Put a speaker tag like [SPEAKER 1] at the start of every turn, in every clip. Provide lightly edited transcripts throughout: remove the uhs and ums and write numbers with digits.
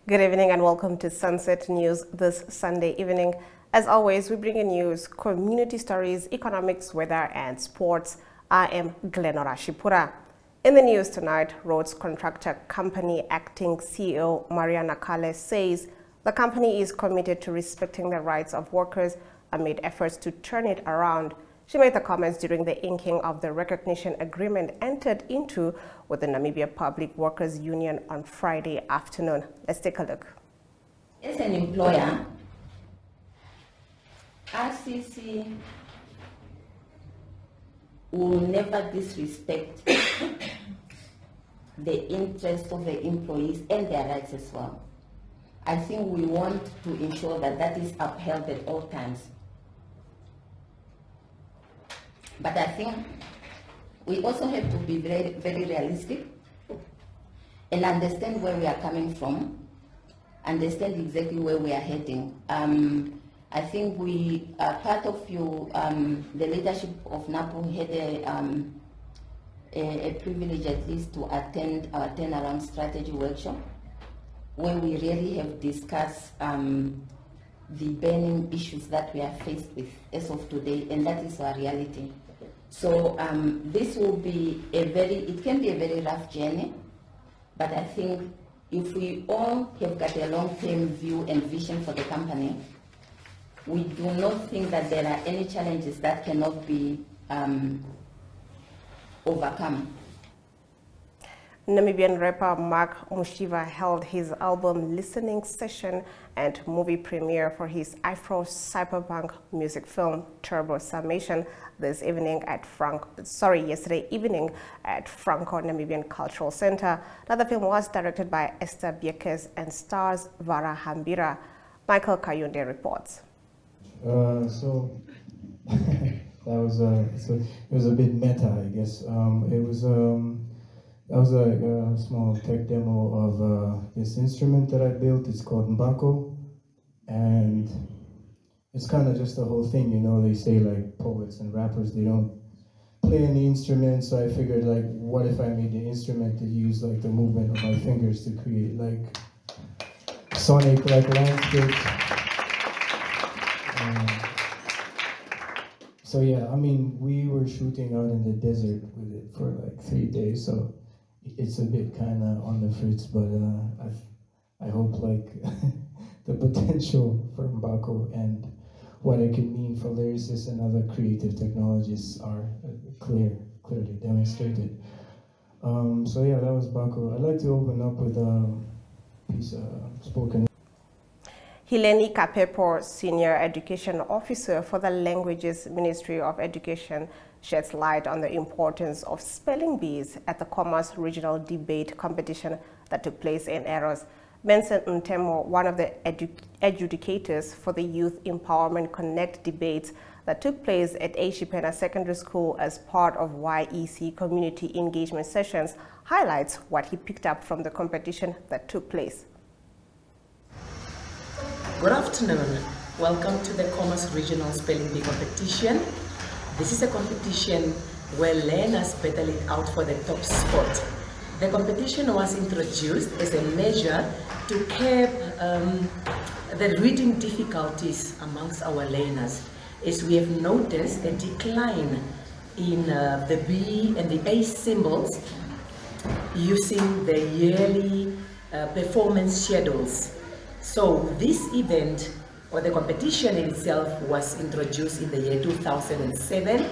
[SPEAKER 1] Good evening and welcome to Sunset News this Sunday evening. As always, we bring you news, community stories, economics, weather, and sports. I am Glenora Shipura. In the news tonight, roads contractor company acting CEO Mariana Kale says the company is committed to respecting the rights of workers amid efforts to turn it around. She made the comments during the inking of the recognition agreement entered into with the Namibia Public Workers Union on Friday afternoon. Let's take a look.
[SPEAKER 2] As an employer, RCC will never disrespect the interests of the employees and their rights as well. I think we want to ensure that that is upheld at all times. But I think we also have to be very, very realistic and understand where we are coming from, understand exactly where we are heading. I think we are part of the leadership of NAPO had a privilege at least to attend our turnaround strategy workshop, where we really have discussed the burning issues that we are faced with as of today, and that is our reality. So this will be it can be a very rough journey, but I think if we all have got a long-term view and vision for the company, we do not think that there are any challenges that cannot be overcome.
[SPEAKER 1] Namibian rapper Mark Mushiva held his album listening session and movie premiere for his Afro cyberpunk music film Turbo Summation yesterday evening at Franco Namibian Cultural Center. The film was directed by Esther Biekes and stars Vara Hambira. Michael Kayunde reports.
[SPEAKER 3] So it was a bit meta, I guess. That was a small tech demo of this instrument that I built. It's called Mbako, and it's kind of just the whole thing, you know. They say like poets and rappers, they don't play any instrument, so I figured like, what if I made the instrument to use like the movement of my fingers to create like sonic like landscapes. So yeah, I mean, we were shooting out in the desert with it for like 3 days, so it's a bit kind of on the fritz, but I hope like the potential for Mbako and what it can mean for lyricists and other creative technologists are clearly demonstrated. So yeah, that was Mbako. I'd like to open up with a piece of spoken.
[SPEAKER 1] Hileni Kapepo, Senior Education Officer for the Languages Ministry of Education, sheds light on the importance of spelling bees at the Commerce Regional Debate Competition that took place in Eros. Benson Ntemo, one of the adjudicators for the Youth Empowerment Connect debates that took place at Ashipena Secondary School as part of YEC community engagement sessions, highlights what he picked up from the competition that took place.
[SPEAKER 4] Good afternoon. Welcome to the Commerce Regional Spelling Bee competition. This is a competition where learners battle it out for the top spot. The competition was introduced as a measure to curb the reading difficulties amongst our learners, as we have noticed a decline in the B and the A symbols using the yearly performance schedules. So this event, or the competition itself, was introduced in the year 2007,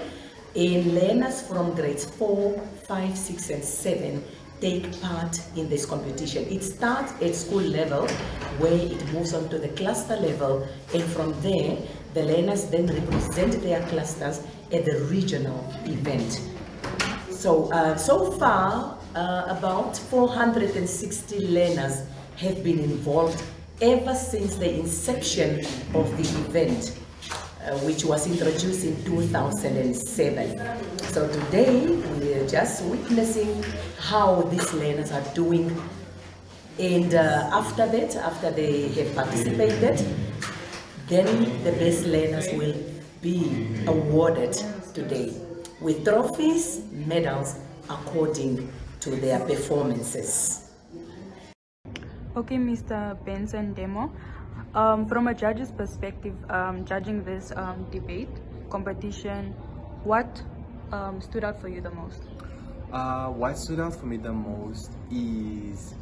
[SPEAKER 4] and learners from grades 4, 5, 6, and 7 take part in this competition. It starts at school level, where it moves on to the cluster level, and from there, the learners then represent their clusters at the regional event. So, so far, about 460 learners have been involved ever since the inception of the event, which was introduced in 2007. So today we are just witnessing how these learners are doing, and after that, after they have participated, then the best learners will be awarded today with trophies, medals according to their performances.
[SPEAKER 5] Okay, Mr. Benson Demo. From a judge's perspective, judging this debate competition, what stood out for you the most?
[SPEAKER 6] What stood out for me the most is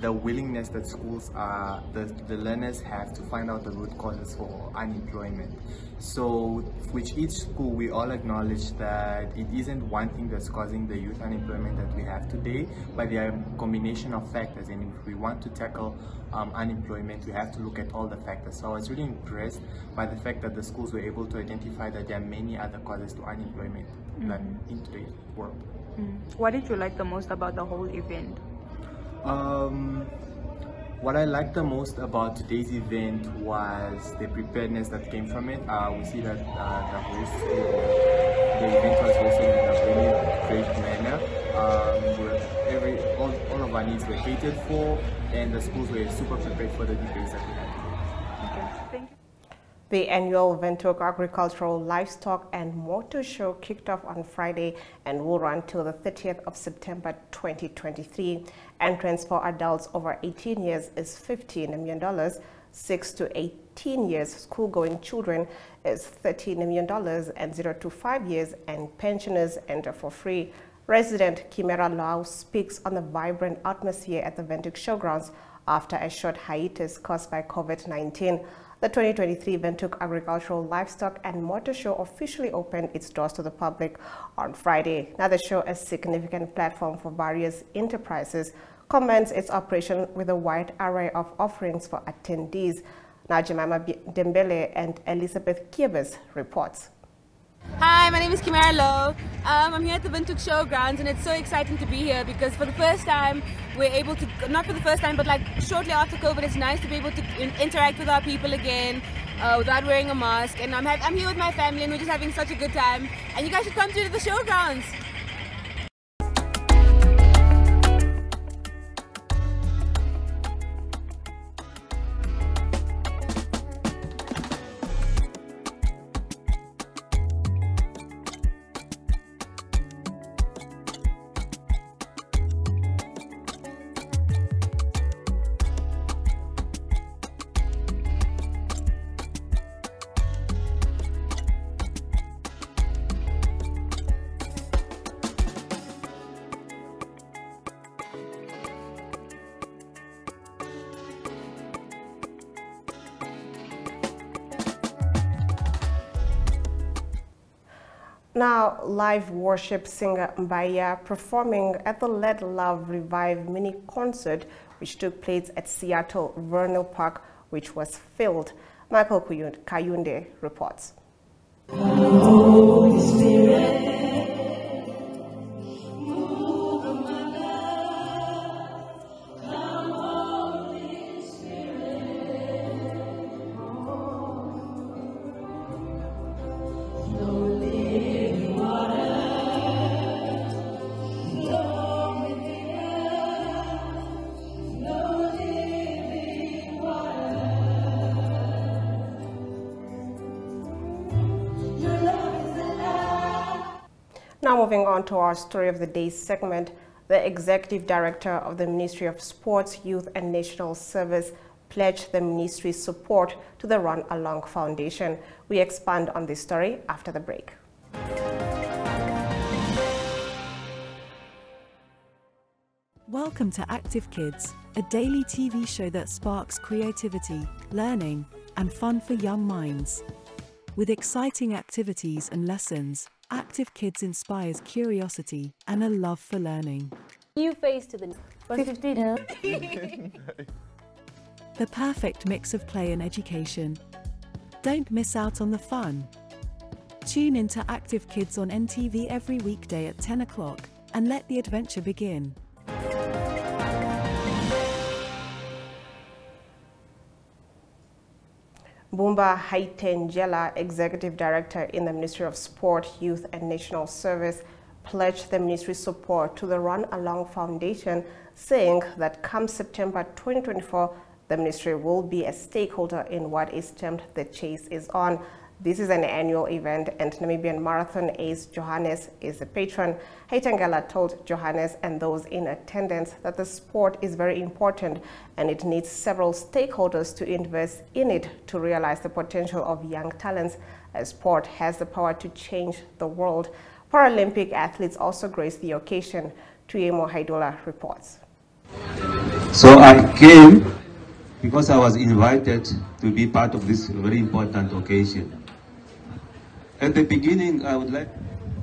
[SPEAKER 6] the willingness that schools the learners have to find out the root causes for unemployment. So with each school, we all acknowledge that it isn't one thing that's causing the youth unemployment that we have today, but there are a combination of factors, and if we want to tackle unemployment, we have to look at all the factors. So I was really impressed by the fact that the schools were able to identify that there are many other causes to unemployment than in today's world.
[SPEAKER 5] What did you like the most about the whole event?
[SPEAKER 6] What I liked the most about today's event was the preparedness that came from it. We see that the event was hosted in a really great manner. All of our needs were catered for, and the schools were super prepared for the debates that we had today.
[SPEAKER 5] Okay, thank you.
[SPEAKER 1] The annual Windhoek Agricultural, Livestock and Motor Show kicked off on Friday and will run till the 30th of September 2023. Entrance for adults over 18 years is $15 million. 6 to 18 years school-going children is $13 million, and 0 to 5 years and pensioners enter for free. Resident Kimera Lau speaks on the vibrant atmosphere at the Windhoek Showgrounds after a short hiatus caused by COVID-19. The 2023 Windhoek Agricultural, Livestock and Motor Show officially opened its doors to the public on Friday. Now the show, a significant platform for various enterprises, commences its operation with a wide array of offerings for attendees. Now Jemima Dembele and Elizabeth Kiebers reports.
[SPEAKER 7] Hi, my name is Kimera Low. I'm here at the Windhoek Showgrounds, and it's so exciting to be here because for the first time we're able to, not for the first time, but like shortly after COVID, it's nice to be able to interact with our people again without wearing a mask. And I'm here with my family, and we're just having such a good time. And you guys should come to the Showgrounds.
[SPEAKER 1] Now, live worship singer Mbaya performing at the Let Love Revive mini concert, which took place at Seattle Vernal Park, which was filled. Michael Kayunde reports. Holy Spirit. Now moving on to our Story of the Day segment, the Executive Director of the Ministry of Sports, Youth and National Service pledged the ministry's support to the Run Along Foundation. We expand on this story after the break.
[SPEAKER 8] Welcome to Active Kids, a daily TV show that sparks creativity, learning, and fun for young minds. With exciting activities and lessons, Active Kids inspires curiosity and a love for learning.
[SPEAKER 9] New face to the 15.
[SPEAKER 8] The perfect mix of play and education. Don't miss out on the fun. Tune into Active Kids on NTV every weekday at 10 o'clock and let the adventure begin.
[SPEAKER 1] Bumba Haitenjela, Executive Director in the Ministry of Sport, Youth and National Service, pledged the ministry's support to the Run Along Foundation, saying that come September 2024, the ministry will be a stakeholder in what is termed the Chase is On, This is an annual event, and Namibian marathon ace Johannes is the patron. Heitangela told Johannes and those in attendance that the sport is very important and it needs several stakeholders to invest in it to realize the potential of young talents, as sport has the power to change the world. Paralympic athletes also graced the occasion. Tuyemo Haidola reports.
[SPEAKER 10] So I came because I was invited to be part of this very important occasion. At the beginning,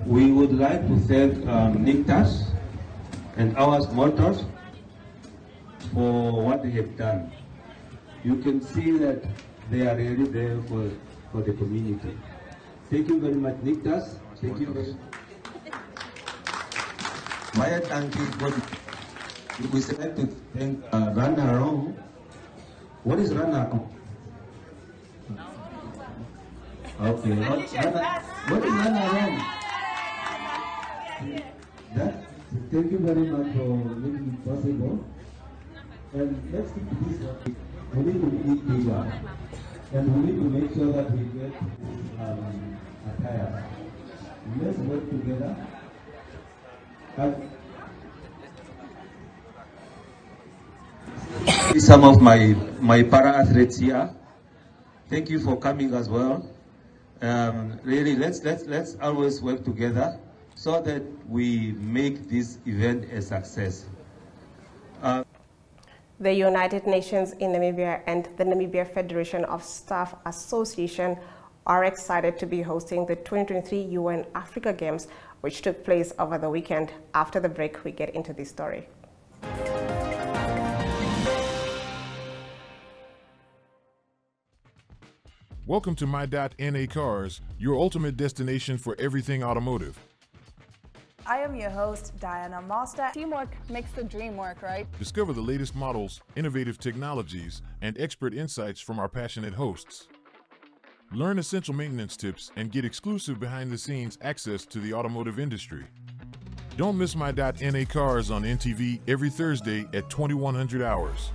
[SPEAKER 10] we would like to thank Nictas and Ours Motors for what they have done. You can see that they are really there for the community. Thank you very much, Nictas. Thank you very much. Maya, thank you. We would like to thank Rana Rong. What is Rana Rong? Okay. What is Rana Rong? Thank you very much for making it possible. And let's keep this. We need to eat bigger. And we need to make sure that we get attire. Let's work together. Some of my para athletes here. Thank you for coming as well. Really, let's always work together so that we make this event a success.
[SPEAKER 1] The United Nations in Namibia and the Namibia Federation of Staff Association are excited to be hosting the 2023 UN Africa Games, which took place over the weekend. After the break, we get into this story.
[SPEAKER 11] Welcome to My.NA Cars, your ultimate destination for everything automotive.
[SPEAKER 12] I am your host, Diana Master.
[SPEAKER 9] Teamwork makes the dream work, right?
[SPEAKER 11] Discover the latest models, innovative technologies, and expert insights from our passionate hosts. Learn essential maintenance tips and get exclusive behind-the-scenes access to the automotive industry. Don't miss My.NA Cars on NTV every Thursday at 2100 hours.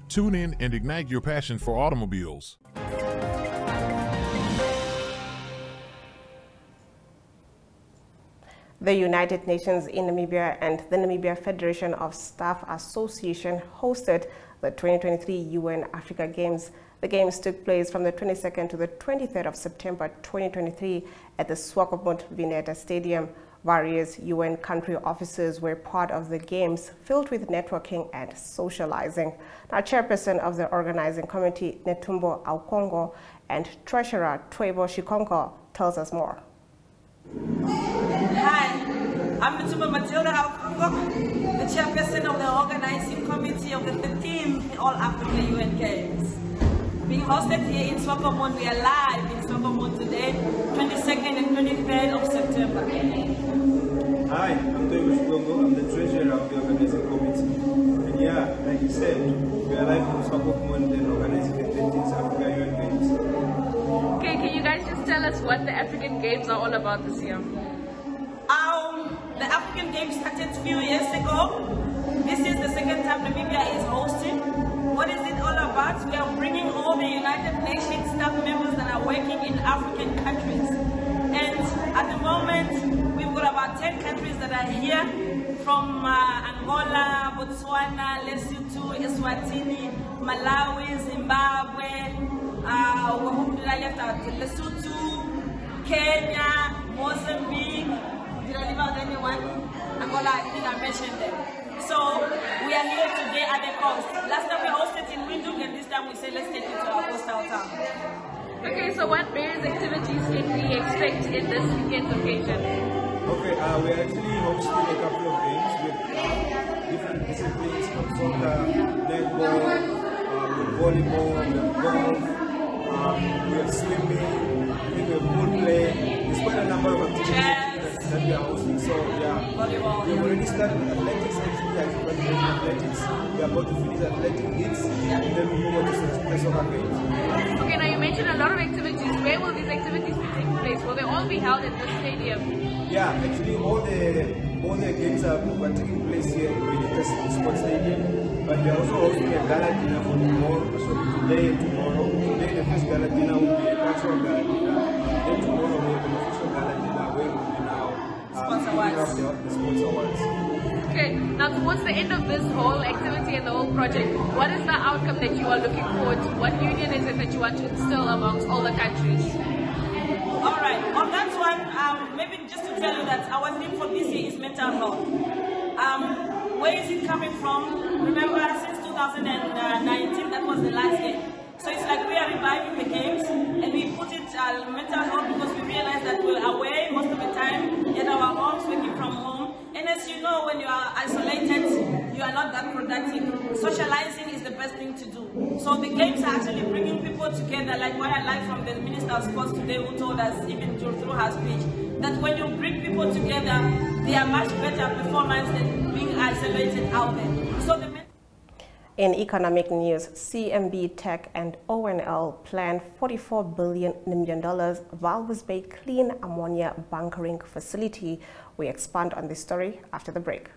[SPEAKER 11] Tune in and ignite your passion for automobiles.
[SPEAKER 1] The United Nations in Namibia and the Namibia Federation of Staff Association hosted the 2023 UN Africa Games. The Games took place from the 22nd to the 23rd of September 2023 at the Swakopmund Vineta Stadium. Various UN country officers were part of the Games, filled with networking and socializing. Now, chairperson of the organizing committee, Netumbo Aukongo, and treasurer Twebo Shikonko tells us more.
[SPEAKER 13] Hi, I'm Netumbo Matilda Aukongo, the chairperson of the organizing committee of the 13th All Africa UN Games. Being hosted here in Swakopmund, we are live in Swakopmund today, 22nd and 23rd of September.
[SPEAKER 14] Hi, I'm Twebo Shikongo, I'm the treasurer of the organizing committee. And yeah, like you said, we are live from Swakopmund and organizing the 13th Africa UN Games.
[SPEAKER 5] Okay, can you guys just tell us what the African Games are all about this year?
[SPEAKER 13] The African Games started a few years ago. This is the second time Namibia is hosting. What is it all about? We are bringing all the United Nations staff members that are working in African countries. And at the moment, we've got about 10 countries that are here, from Angola, Botswana, Lesotho, Eswatini, Malawi, Zimbabwe, Lesotho, Kenya, Mozambique. Did I leave out anyone? Angola, I think I mentioned them. So we are here today at the coast. Last time we hosted in Windhoek, and this time we said let's take it to our coastal town.
[SPEAKER 5] Okay, so what various activities can we expect in this weekend's occasion?
[SPEAKER 14] Okay, we are actually hosting a couple of games with different disciplines, from soccer, netball, volleyball, golf, we are swimming, we have pool play. There's quite a number of activities that we are hosting. So yeah, volleyball. We've already started athletics, athletics. We are about to finish athletic hits, and then we move on to the soccer games.
[SPEAKER 5] Okay, now you mentioned a lot of activities. Where will these activities be taking place? Will they all be held in this stadium?
[SPEAKER 14] Yeah, actually all the games are taking place here in the Sports Stadium, but we are also hosting a gala dinner for tomorrow, so today and tomorrow. Today the first gala dinner will be a official gala dinner. Then tomorrow we have an official gala dinner where we'll be now giving up the sponsor awards.
[SPEAKER 15] Okay, now towards the end of this whole activity and the whole project, what is the outcome that you are looking forward to? What union is it that you want to instill amongst all the countries?
[SPEAKER 13] All right, on that one, maybe just to tell you that our theme for this year is mental health. Where is it coming from? Remember, since 2019, that was the last year. So it's like we are reviving the games, and we put it mental health because we realize that we're away most of the time at our homes, working from home. And as you know, when you are isolated, you are not that productive. Socializing is the best thing to do. So the games are actually bringing people together, like what I like from the Minister of Sports today, who told us, even through her speech, that when you bring people together, they are much better performance than being isolated out there. So
[SPEAKER 1] in economic news, CMB Tech and ONL plan $44 billion Walvis Bay clean ammonia bunkering facility. We expand on this story after the break.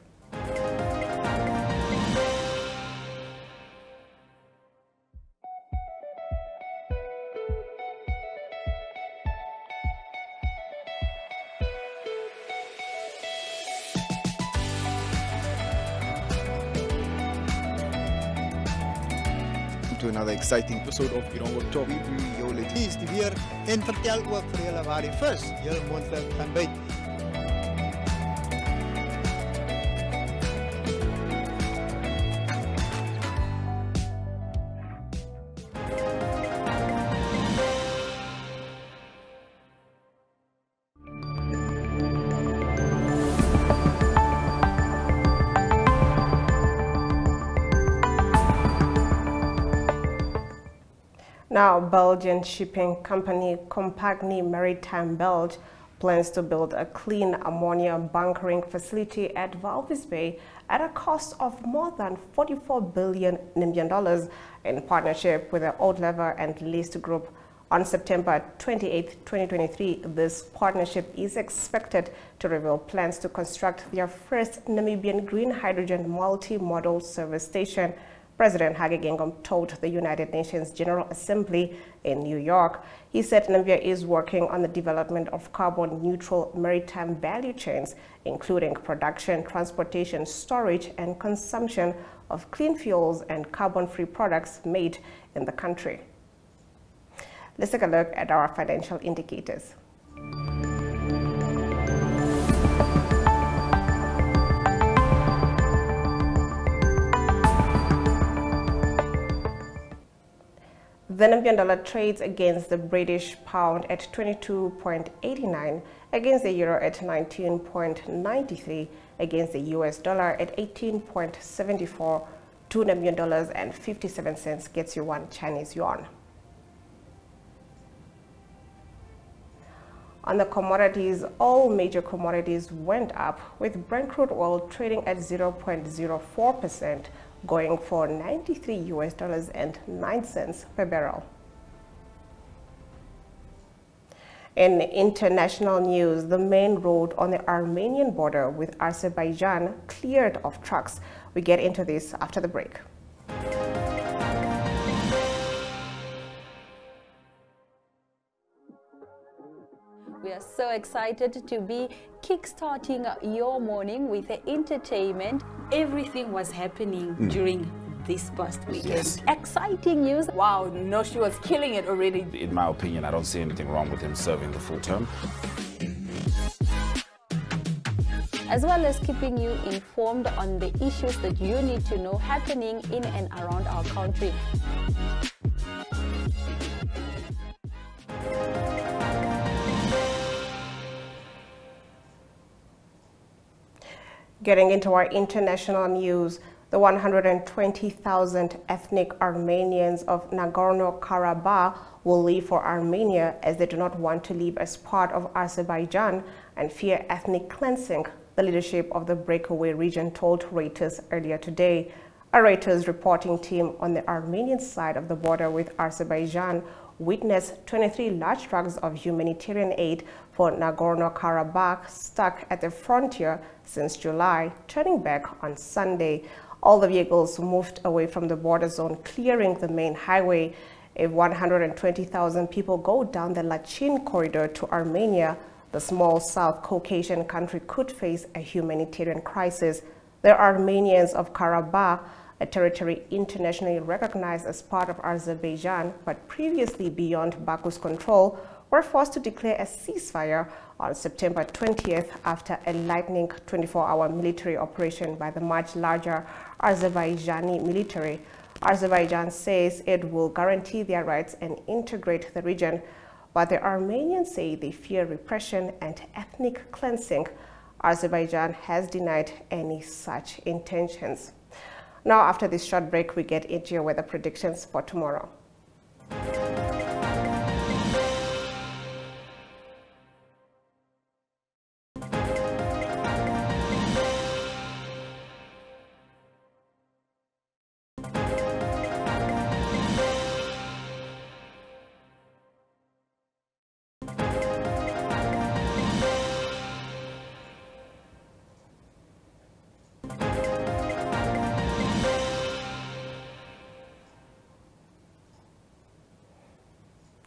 [SPEAKER 16] To another exciting episode of Irongo Talk. Jou is weer en vertel ook vir julle waar die vis julle moontlik gaan byt.
[SPEAKER 1] Now, Belgian shipping company Compagnie Maritime Belge plans to build a clean ammonia bunkering facility at Walvis Bay at a cost of more than $44 billion in partnership with the Oud-Lever and List Group. On September 28, 2023, this partnership is expected to reveal plans to construct their first Namibian green hydrogen multi-modal service station. President Hage Geingob told the United Nations General Assembly in New York. He said Namibia is working on the development of carbon-neutral maritime value chains, including production, transportation, storage, and consumption of clean fuels and carbon-free products made in the country. Let's take a look at our financial indicators. The Namibian dollar trades against the British pound at 22.89, against the euro at 19.93, against the US dollar at 18.74. 2 Namibian dollars and 57 cents gets you 1 Chinese yuan. On the commodities, all major commodities went up, with Brent crude oil trading at 0.04%, going for $93.09 per barrel. In international news, the main road on the Armenian border with Azerbaijan cleared of trucks. We get into this after the break.
[SPEAKER 17] We are so excited to be kickstarting your morning with the entertainment.
[SPEAKER 18] Everything was happening during this past weekend.
[SPEAKER 17] Yes. Exciting news.
[SPEAKER 9] Wow, no, she was killing it already.
[SPEAKER 19] In my opinion, I don't see anything wrong with him serving the full term.
[SPEAKER 17] As well as keeping you informed on the issues that you need to know happening in and around our country.
[SPEAKER 1] Getting into our international news, the 120,000 ethnic Armenians of Nagorno-Karabakh will leave for Armenia as they do not want to live as part of Azerbaijan and fear ethnic cleansing, the leadership of the breakaway region told Reuters earlier today. A Reuters reporting team on the Armenian side of the border with Azerbaijan witnessed 23 large trucks of humanitarian aid for Nagorno-Karabakh stuck at the frontier since July, turning back on Sunday. All the vehicles moved away from the border zone, clearing the main highway. If 120,000 people go down the Lachin corridor to Armenia, the small South Caucasian country could face a humanitarian crisis. The Armenians of Karabakh, a territory internationally recognized as part of Azerbaijan, but previously beyond Baku's control, were forced to declare a ceasefire on September 20th after a lightning 24-hour military operation by the much larger Azerbaijani military. Azerbaijan says it will guarantee their rights and integrate the region, but the Armenians say they fear repression and ethnic cleansing. Azerbaijan has denied any such intentions. Now, after this short break, we get into your weather predictions for tomorrow.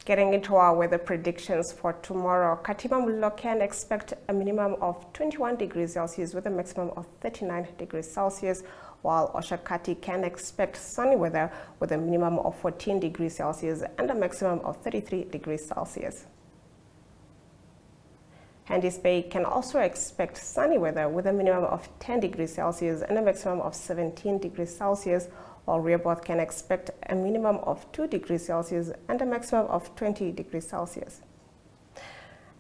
[SPEAKER 1] Getting into our weather predictions for tomorrow, Katima Mulilo can expect a minimum of 21 degrees Celsius with a maximum of 39 degrees Celsius, while Oshakati can expect sunny weather with a minimum of 14 degrees Celsius and a maximum of 33 degrees Celsius. Handys Bay can also expect sunny weather with a minimum of 10 degrees Celsius and a maximum of 17 degrees Celsius, while Rehoboth can expect a minimum of 2 degrees Celsius and a maximum of 20 degrees Celsius.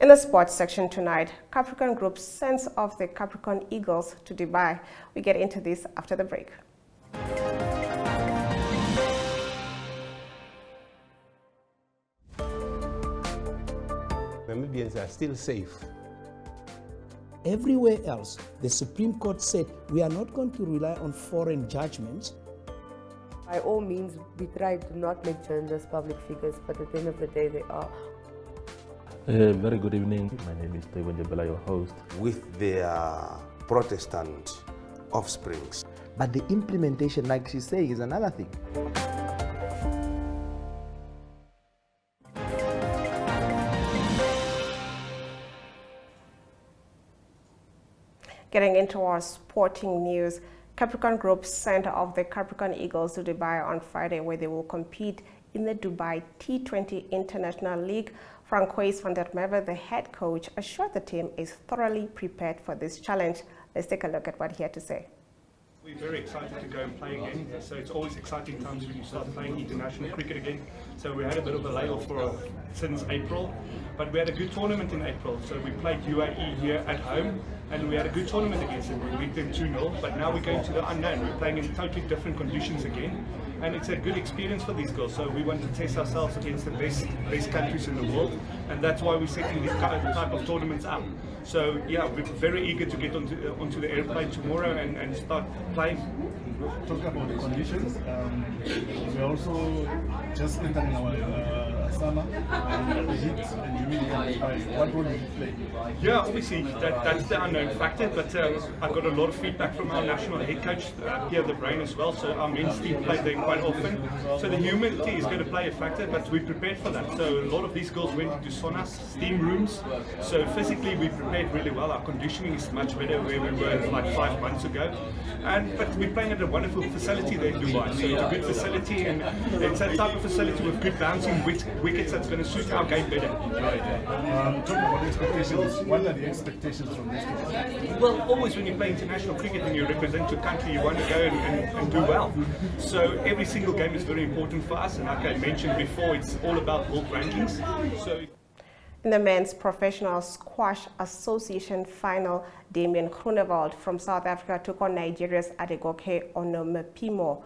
[SPEAKER 1] In the sports section tonight, Capricorn Group sends off the Capricorn Eagles to Dubai. We get into this after the break.
[SPEAKER 20] Namibians are still safe.
[SPEAKER 21] Everywhere else, the Supreme Court said we are not going to rely on foreign judgments.
[SPEAKER 22] By all means, we try to not make journalists public figures, but at the end of the day, they are.
[SPEAKER 23] Very good evening. My name is Taiwan Jabela, your host.
[SPEAKER 20] With their Protestant offsprings.
[SPEAKER 24] But the implementation, like she's saying, is another thing.
[SPEAKER 1] Getting into our sporting news, Capricorn Group sent off the Capricorn Eagles to Dubai on Friday, where they will compete in the Dubai T20 International League. Francois van der Merwe, the head coach, assured the team is thoroughly prepared for this challenge. Let's take a look at what he had to say.
[SPEAKER 25] We're very excited to go and play again. So it's always exciting times when you start playing international cricket again. So we had a bit of a layoff since April, but we had a good tournament in April. So we played UAE here at home, and we had a good tournament against them. We beat them 2-0, but now we're going to the unknown. We're playing in totally different conditions again, and it's a good experience for these girls. So we want to test ourselves against the best countries in the world, and that's why we're setting these type of tournaments up. So yeah, we're very eager to get onto the airplane tomorrow and start playing.
[SPEAKER 26] Talk about the conditions. We're also just entering our summer, the heat and humidity. What role do you play?
[SPEAKER 25] Yeah, obviously that's the unknown factor, but I got a lot of feedback from our national head coach, Pierre De Bruin as well, so our men's team play there quite often. So the humidity is going to play a factor, but we're prepared for that. So a lot of these girls went into saunas, steam rooms, so physically we prepared really well. Our conditioning is much better where we were like 5 months ago. But we're playing at a wonderful facility there in Dubai, so it's a good facility, and it's a type of facility with good bouncing wickets that's going to suit our game better.
[SPEAKER 26] Talking about expectations, what are the expectations from this team?
[SPEAKER 25] Well, always when you play international cricket and you represent your country, you want to go and do well. So every single game is very important for us, and like I mentioned before, it's all about world rankings. So.
[SPEAKER 1] In the Men's Professional Squash Association final, Damien Groenewald from South Africa took on Nigeria's Adegoke Onomepimo.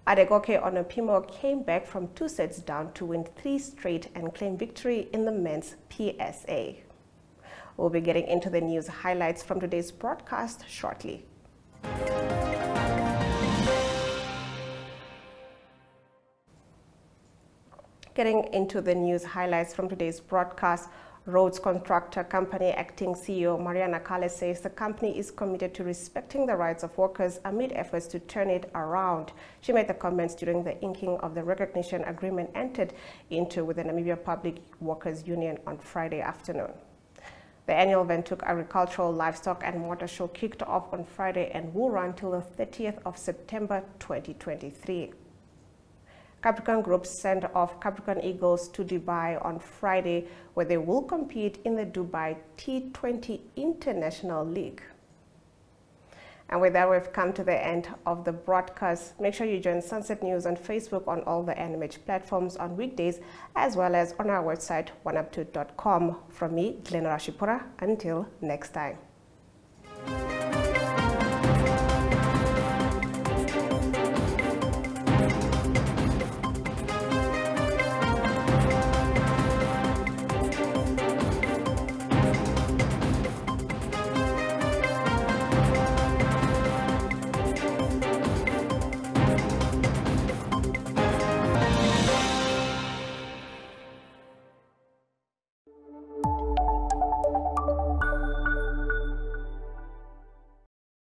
[SPEAKER 1] Adegoke Onomepimo came back from 2 sets down to win 3 straight and claim victory in the men's PSA. We'll be getting into the news highlights from today's broadcast shortly. Getting into the news highlights from today's broadcast, Roads Contractor Company Acting CEO Mariana Kale says the company is committed to respecting the rights of workers amid efforts to turn it around. She made the comments during the inking of the recognition agreement entered into with the Namibia Public Workers Union on Friday afternoon. The annual Windhoek Agricultural, Livestock and Motor Show kicked off on Friday and will run till the 30th of September 2023. Capricorn Group sent off Capricorn Eagles to Dubai on Friday, where they will compete in the Dubai T20 International League. And with that, we've come to the end of the broadcast. Make sure you join Sunset News on Facebook on all the NMH platforms on weekdays, as well as on our website, oneupto.com. From me, Glenora Shipura, until next time.